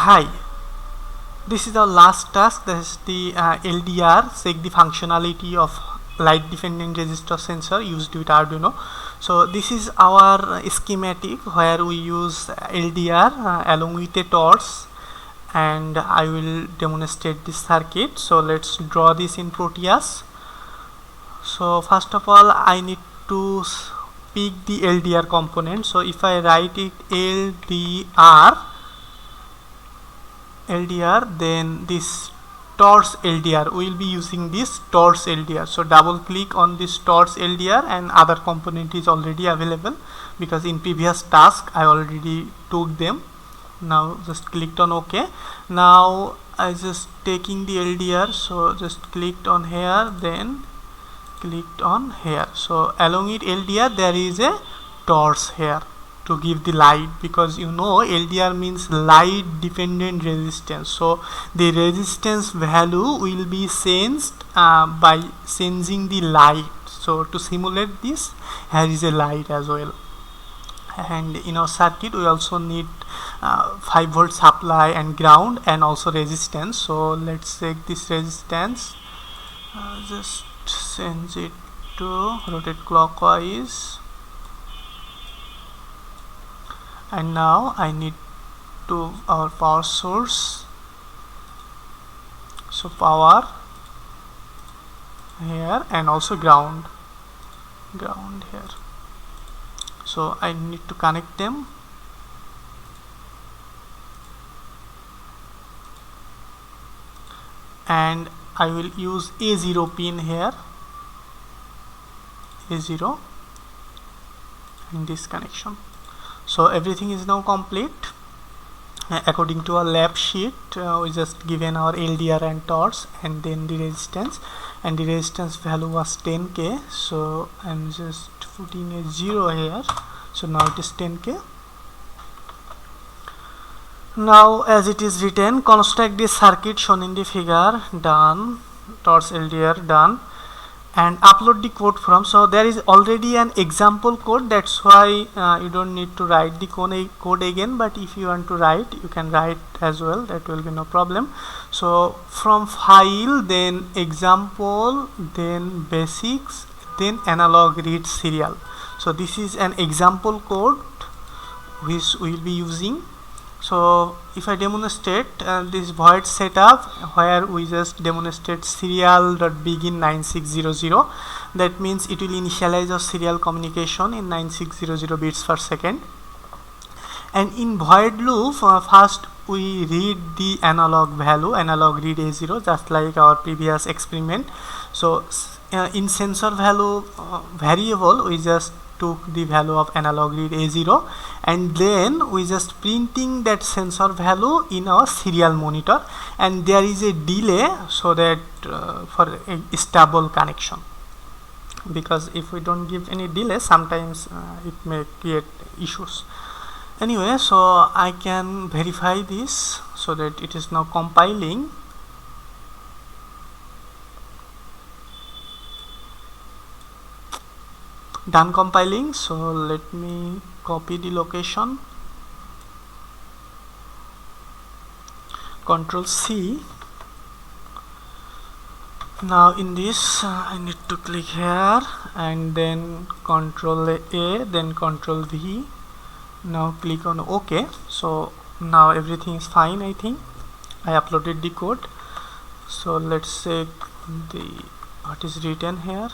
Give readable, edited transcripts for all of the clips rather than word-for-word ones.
Hi, this is our last task. This is the LDR, check the functionality of light dependent resistor sensor used with Arduino. So this is our schematic where we use LDR along with a torch, and I will demonstrate this circuit. So let's draw this in Proteus. So first of all, I need to pick the LDR component. So if I write it LDR, then this torch LDR, we will be using this torch LDR. So double click on this torch LDR, and other component is already available because in previous task I already took them. Now just clicked on OK. Now I just taking the LDR, so just clicked on here, then clicked on here. So along with LDR there is a torch here to give the light, because you know LDR means light dependent resistance. So the resistance value will be sensed by sensing the light. So to simulate this, here is a light as well. And in our circuit we also need 5-volt supply and ground and also resistance. So let's check this resistance. Just change it to rotate clockwise. And now I need to our power source. So power here and also ground here. So I need to connect them. And I will use A0 pin here, A0 in this connection. So everything is now complete. According to our lab sheet, we just given our LDR and torch and then the resistance, and the resistance value was 10k. So I'm just putting a 0 here. So now it is 10k. Now as it is written, construct this circuit shown in the figure. Done. Torch LDR done. And upload the code from. So there is already an example code, that's why you don't need to write the code again, but if you want to write, you can write as well, that will be no problem. So from file, then example, then basics, then analog read serial. So this is an example code which we will be using. So if I demonstrate this void setup where we just demonstrate serial.begin 9600, that means it will initialize our serial communication in 9600 bits per second. And in void loop, first we read the analog value, analog read A0, just like our previous experiment. So in sensor value variable, we just took the value of analog read A0, and then we just printing that sensor value in our serial monitor, and there is a delay so that for a stable connection, because if we don't give any delay, sometimes it may create issues. Anyway, so I can verify this so that it is now compiling. Done compiling. So let me copy the location, Control C. Now in this I need to click here and then Control A, then Control V. Now click on OK. So now everything is fine. I think I uploaded the code. So let's check what is written here.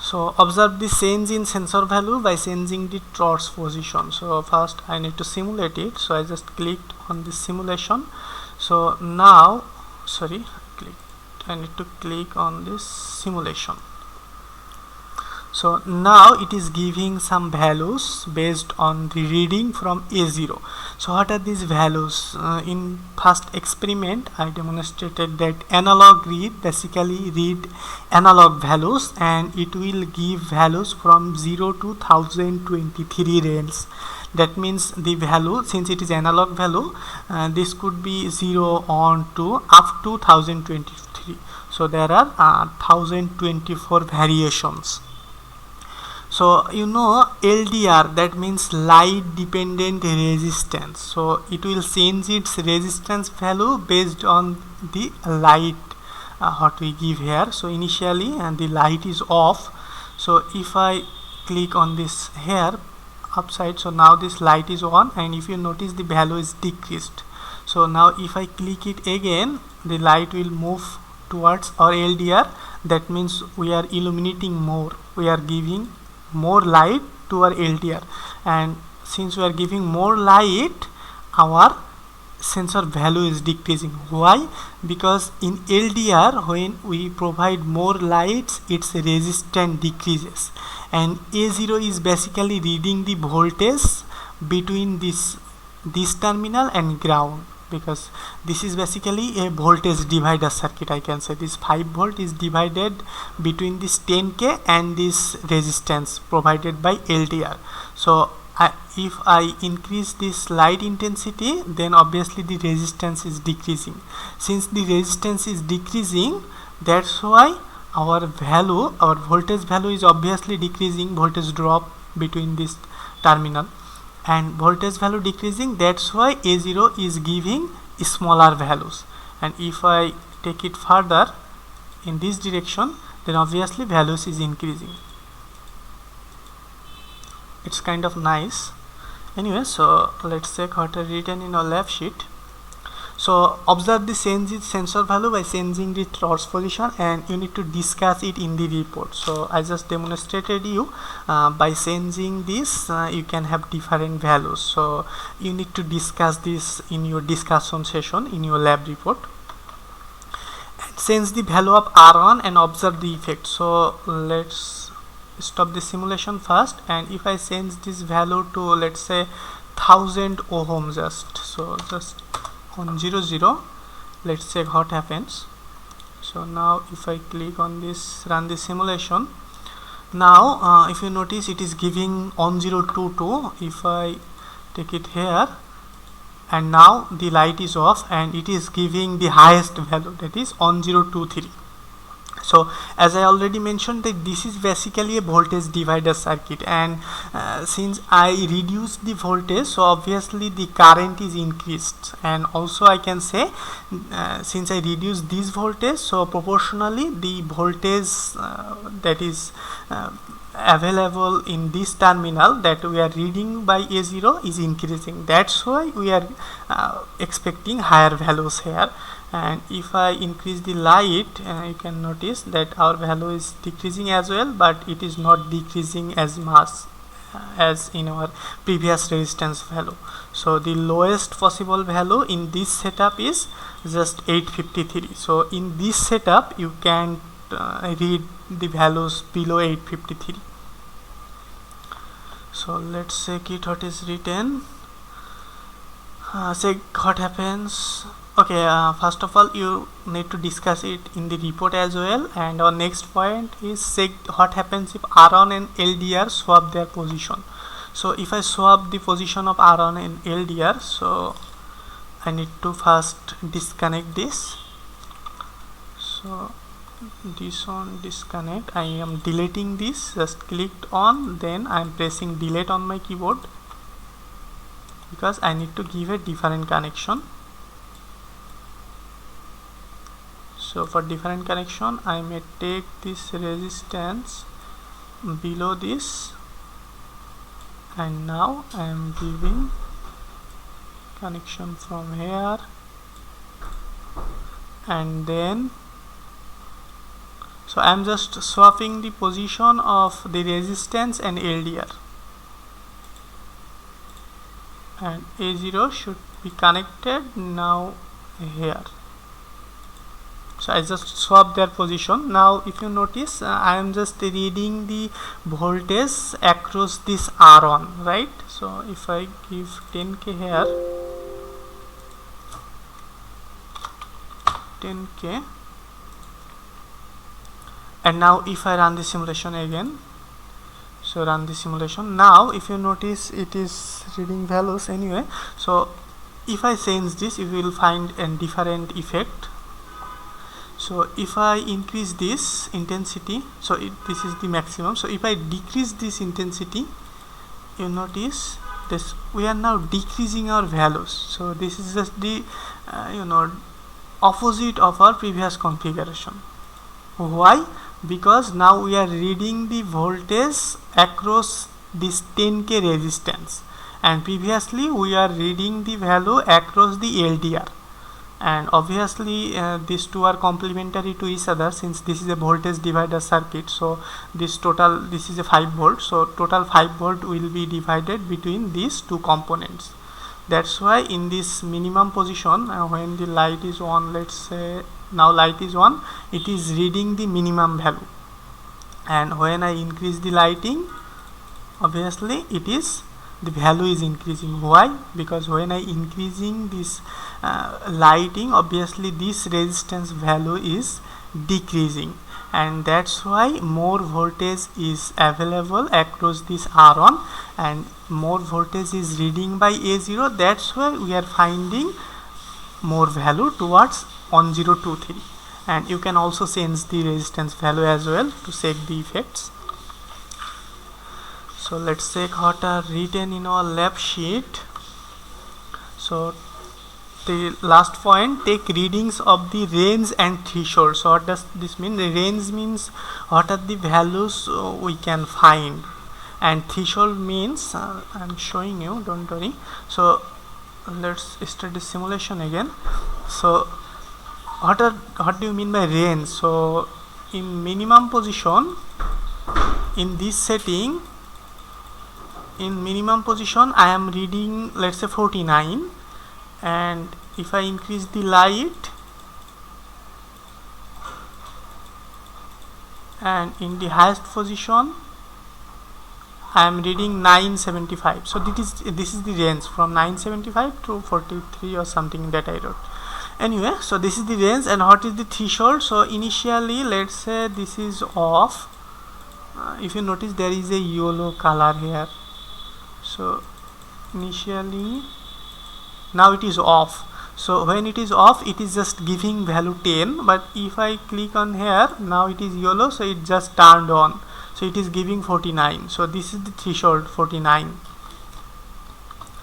So observe the change in sensor value by changing the torch position. So first I need to simulate it. So I just clicked on the simulation. So now, I need to click on this simulation. So now it is giving some values based on the reading from A0. So what are these values? In first experiment I demonstrated that analog read basically read analog values, and it will give values from 0 to 1023 range. That means the value, since it is analog value, this could be 0 on to up to 1023. So there are 1024 variations. So So you know LDR, that means light dependent resistance. So it will change its resistance value based on the light what we give here. So initially and the light is off. So if I click on this here upside, so now this light is on, and if you notice the value is decreased. So now if I click it again, the light will move towards our LDR. That means we are illuminating more, we are giving more light to our LDR, and since we are giving more light, our sensor value is decreasing. Why? Because in LDR, when we provide more lights, its resistance decreases, and A0 is basically reading the voltage between this terminal and ground, because this is basically a voltage divider circuit. I can say this 5 volt is divided between this 10k and this resistance provided by LDR. So if I increase this light intensity, then obviously the resistance is decreasing. Since the resistance is decreasing, that's why our voltage value is obviously decreasing, voltage drop between this terminal, and voltage value decreasing, that's why A0 is giving smaller values. And if I take it further in this direction, then obviously values is increasing. It's kind of nice. Anyway, so let's check what are written in our lab sheet. So observe the change in sensor value by changing the torch position, and you need to discuss it in the report. So I just demonstrated you by changing this you can have different values. So you need to discuss this in your discussion session in your lab report. And change the value of R1 and observe the effect. So let's stop the simulation first, and if I change this value to, let's say, 1000 ohm, just on 00, let's check what happens. So now if I click on this, run the simulation, now if you notice it is giving 1022. If I take it here, and now the light is off and it is giving the highest value, that is 1023. So as I already mentioned, that this is basically a voltage divider circuit, and since I reduced the voltage, so obviously the current is increased. And also I can say since I reduced this voltage, so proportionally the voltage that is available in this terminal that we are reading by A0 is increasing. That's why we are expecting higher values here. And if I increase the light, you can notice that our value is decreasing as well, but it is not decreasing as much as in our previous resistance value. So the lowest possible value in this setup is just 853. So in this setup you can read the values below 853. So let's check it what is written. Check what happens. Okay, first of all you need to discuss it in the report as well, and our next point is check what happens if R1 and LDR swap their position. So if I swap the position of R1 and LDR, so I need to first disconnect this. So this one disconnect, I am deleting this, just clicked on, then I am pressing delete on my keyboard because I need to give a different connection. So for different connection I may take this resistance below this, and now I am giving connection from here, and then so I am just swapping the position of the resistance and LDR, and A0 should be connected now here. So I just swap their position. Now if you notice I am just reading the voltage across this R1, right? So if I give 10k here, 10k, and now if I run the simulation again, so run the simulation, now if you notice it is reading values anyway. So if I change this, you will find a different effect. So if I increase this intensity, so this is the maximum. So if I decrease this intensity, you notice this, we are now decreasing our values. So this is just the opposite of our previous configuration. Why? Because now we are reading the voltage across this 10k resistance, and previously we are reading the value across the LDR, and obviously these two are complementary to each other, since this is a voltage divider circuit. So this is a 5 volt, so total 5 volt will be divided between these two components. That's why in this minimum position, when the light is on, let's say now light is on, it is reading the minimum value, and when I increase the lighting, obviously the value is increasing. Why? Because when I increasing this lighting, obviously this resistance value is decreasing, and that's why more voltage is available across this R1 and more voltage is reading by A0. That's why we are finding more value towards 1023, and you can also change the resistance value as well to check the effects. So let's check what are written in our lab sheet. So the last point, take readings of the range and threshold. So what does this mean? The range means what are the values we can find, and threshold means I'm showing you, don't worry. So let's start the simulation again. So what do you mean by range? So in minimum position, in this setting, in minimum position I am reading, let's say 49, and if I increase the light, and in the highest position I am reading 975. So this is the range from 975 to 43 or something that I wrote. Anyway, so this is the range. And what is the threshold? So initially, let's say this is off. If you notice, there is a yellow color here. So initially, now it is off. So when it is off, it is just giving value 10, but if I click on here, now it is yellow, so it just turned on, so it is giving 49. So this is the threshold, 49.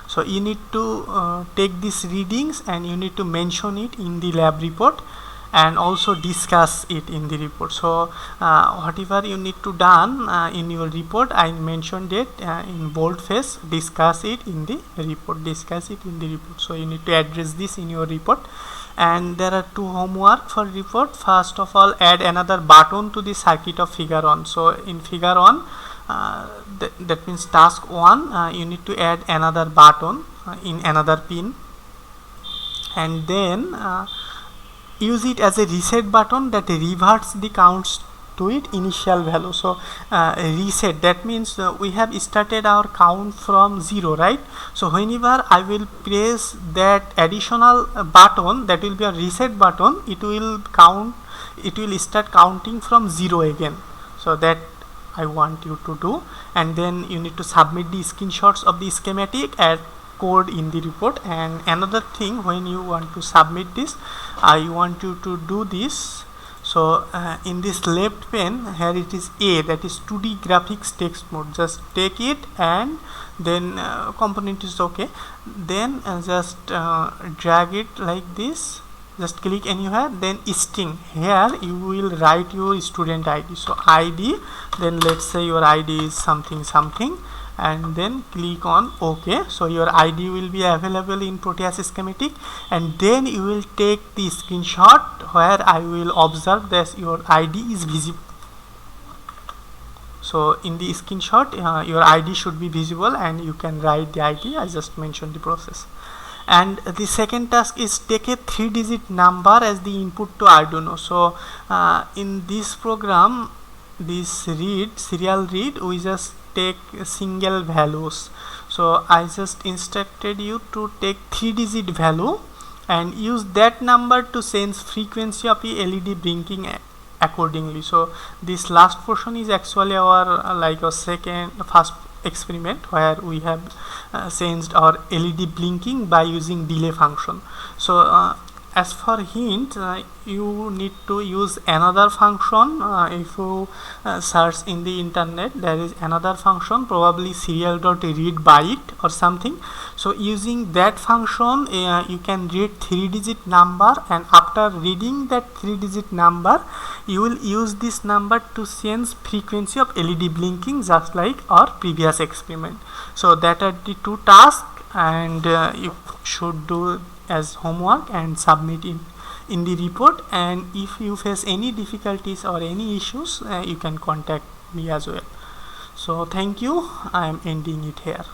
So you need to take these readings and you need to mention it in the lab report and also discuss it in the report. So whatever you need to done in your report, I mentioned it in boldface, discuss it in the report, so you need to address this in your report. And there are two homework for report. First of all, add another button to the circuit of figure 1. So in figure 1, that means task 1, you need to add another button in another pin, and then use it as a reset button that reverts the counts to its initial value. So reset, that means we have started our count from 0, right? So whenever I will press that additional button, that will be a reset button, it will start counting from 0 again. So that I want you to do, and then you need to submit the screenshots of the schematic and code in the report. And another thing, when you want to submit this, I want you to do this. So in this left pane here, it is A, that is 2D graphics text mode. Just take it, and then component is okay, then just drag it like this, just click anywhere, then string, here you will write your student ID. So ID, then let's say your ID is something something, and then click on OK. So your ID will be available in Proteus schematic, and then you will take the screenshot where I will observe that your ID is visible. So in the screenshot your ID should be visible, and you can write the ID. I just mentioned the process. And the second task is take a 3-digit number as the input to Arduino. So in this program, this serial read, we just take single values. So I just instructed you to take 3-digit value and use that number to change frequency of the LED blinking accordingly. So this last portion is actually our like a first experiment where we have changed our LED blinking by using delay function. So as for hint, you need to use another function. If you search in the internet, there is another function, probably serial.read byte or something. So using that function, you can read 3-digit number, and after reading that 3-digit number, you will use this number to change frequency of LED blinking, just like our previous experiment. So that are the two tasks, and you should do as homework and submit in the report. And if you face any difficulties or any issues, you can contact me as well. So thank you. I am ending it here.